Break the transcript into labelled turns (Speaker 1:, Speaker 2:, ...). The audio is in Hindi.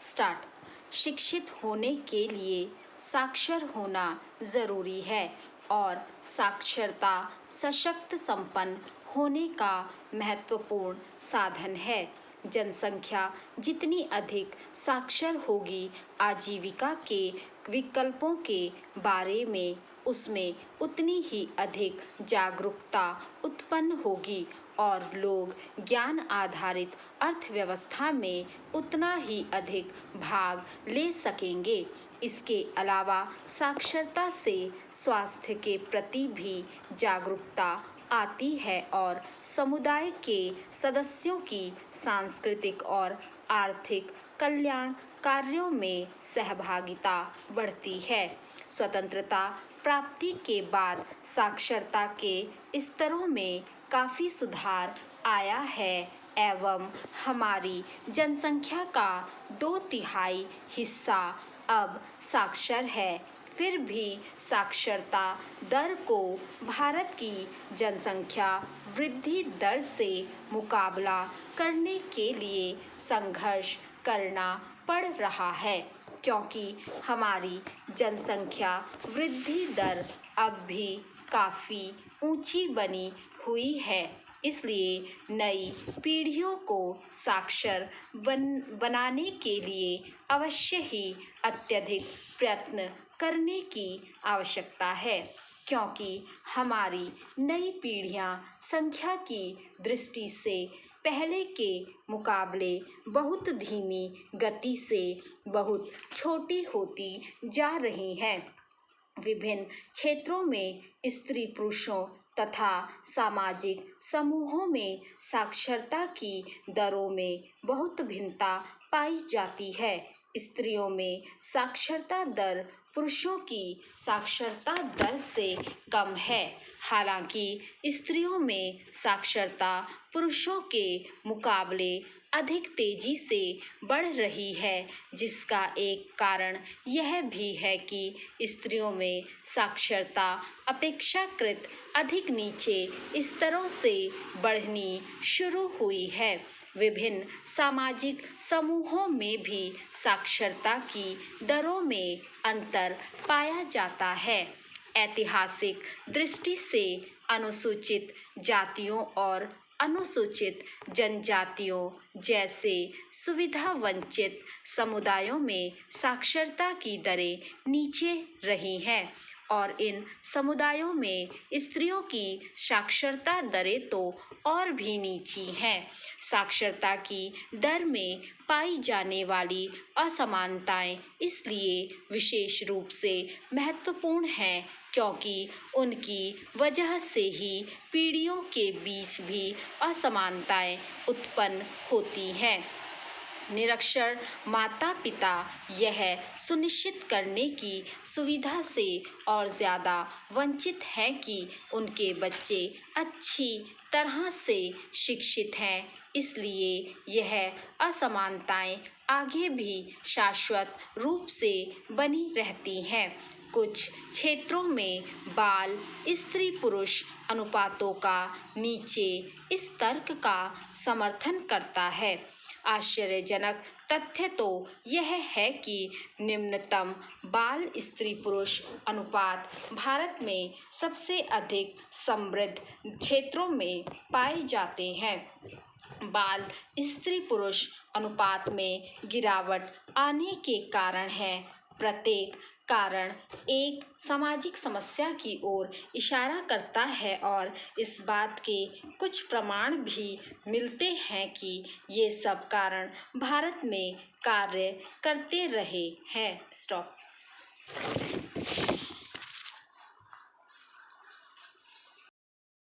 Speaker 1: स्टार्ट। शिक्षित होने के लिए साक्षर होना ज़रूरी है और साक्षरता सशक्त संपन्न होने का महत्वपूर्ण साधन है। जनसंख्या जितनी अधिक साक्षर होगी, आजीविका के विकल्पों के बारे में उसमें उतनी ही अधिक जागरूकता उत्पन्न होगी और लोग ज्ञान आधारित अर्थव्यवस्था में उतना ही अधिक भाग ले सकेंगे। इसके अलावा साक्षरता से स्वास्थ्य के प्रति भी जागरूकता आती है और समुदाय के सदस्यों की सांस्कृतिक और आर्थिक कल्याण कार्यों में सहभागिता बढ़ती है। स्वतंत्रता प्राप्ति के बाद साक्षरता के स्तरों में काफ़ी सुधार आया है एवं हमारी जनसंख्या का 2/3 हिस्सा अब साक्षर है। फिर भी साक्षरता दर को भारत की जनसंख्या वृद्धि दर से मुकाबला करने के लिए संघर्ष करना पड़ रहा है, क्योंकि हमारी जनसंख्या वृद्धि दर अब भी काफ़ी ऊंची बनी हुई है। इसलिए नई पीढ़ियों को साक्षर बनाने के लिए अवश्य ही अत्यधिक प्रयत्न करने की आवश्यकता है, क्योंकि हमारी नई पीढ़ियां संख्या की दृष्टि से पहले के मुकाबले बहुत धीमी गति से बहुत छोटी होती जा रही हैं। विभिन्न क्षेत्रों में स्त्री पुरुषों तथा सामाजिक समूहों में साक्षरता की दरों में बहुत भिन्नता पाई जाती है। स्त्रियों में साक्षरता दर पुरुषों की साक्षरता दर से कम है। हालांकि स्त्रियों में साक्षरता पुरुषों के मुकाबले अधिक तेजी से बढ़ रही है, जिसका एक कारण यह भी है कि स्त्रियों में साक्षरता अपेक्षाकृत अधिक नीचे स्तरों से बढ़नी शुरू हुई है। विभिन्न सामाजिक समूहों में भी साक्षरता की दरों में अंतर पाया जाता है। ऐतिहासिक दृष्टि से अनुसूचित जातियों और अनुसूचित जनजातियों जैसे सुविधा वंचित समुदायों में साक्षरता की दरें नीचे रही हैं और इन समुदायों में स्त्रियों की साक्षरता दरें तो और भी नीची हैं। साक्षरता की दर में पाई जाने वाली असमानताएं इसलिए विशेष रूप से महत्वपूर्ण हैं, क्योंकि उनकी वजह से ही पीढ़ियों के बीच भी असमानताएं उत्पन्न होती हैं। निरक्षर माता पिता यह सुनिश्चित करने की सुविधा से और ज़्यादा वंचित हैं कि उनके बच्चे अच्छी तरह से शिक्षित हैं। इसलिए यह असमानताएं आगे भी शाश्वत रूप से बनी रहती हैं। कुछ क्षेत्रों में बाल स्त्री पुरुष अनुपातों का नीचे इस तर्क का समर्थन करता है। आश्चर्यजनक तथ्य तो यह है कि निम्नतम बाल स्त्री पुरुष अनुपात भारत में सबसे अधिक समृद्ध क्षेत्रों में पाए जाते हैं। बाल स्त्री पुरुष अनुपात में गिरावट आने के कारण है। प्रत्येक कारण एक सामाजिक समस्या की ओर इशारा करता है और इस बात के कुछ प्रमाण भी मिलते हैं कि ये सब कारण भारत में कार्य करते रहे हैं। स्टॉप।